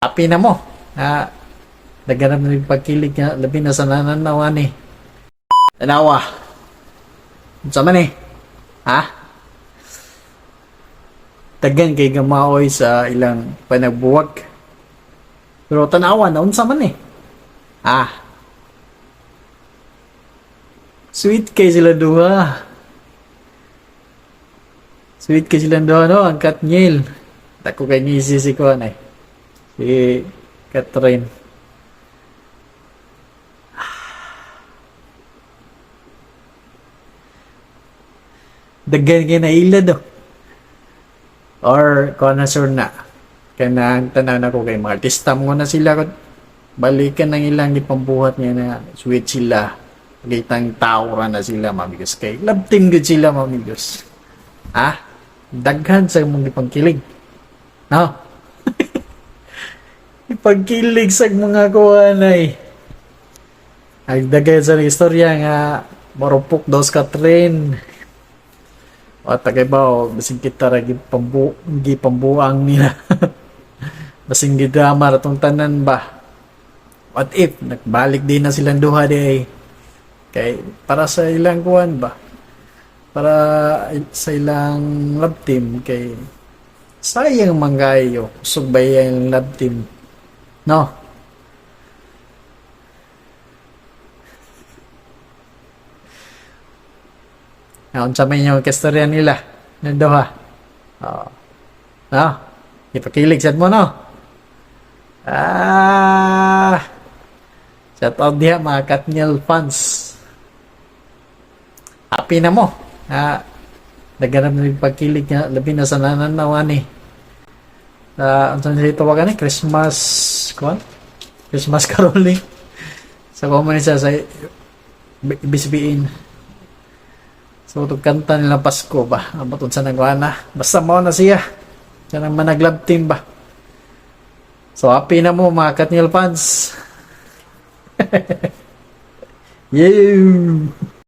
Happy na mo. Naghanap na yung pagkilig nga, labi na sa nananawa ni. Tanawa. Sa man eh. Ha? Tagan kay gamaoy sa ilang panagbuwag. Pero tanawa na, unsa man eh. Sweet kay sila duha. Sweet kay sila duha, no? Ang Katniel. Tako kay nisi si Kuan eh. Si Catherine. Daghan kay nailad oh. Or connoisseur na. Kaya tanan ako kay mga artista mo na sila. Balikan ng ilang ipambuhat niya na sweet sila. Pagitang taura na sila, mamigos. Kay love team good sila, mamigos. Daghan sa mong ipangkilig. No? Ipagkilig sa mga kuwanay. Nagdagay sa istorya nga marupok daw sa Catherine. O tagay ba o basing kita ra gipambuang nila. Basing gidrama ratong tanan ba. What if nagbalik din na silang duha di kay para sa ilang kuwan ba? Para sa ilang love team kay sayang manggayo sugbay ang love team. No? Naon sa may yung kastorya nila ng duha. No? Ipakilig sad mo, no? Shout out diha mga Katniel fans. Happy na mo. Naghanap na yung pagkilig nga, labi na sa nananawa ni. Ang saan siya tawagan ni? Christmas caroling. Sa common siya sa ibisbiin. So, itong kanta nila Pasko ba? Amatod sa nagwana. Basta mo na siya. Siya nang managlab team ba? So, happy na mo mga Katniel fans. Yeah!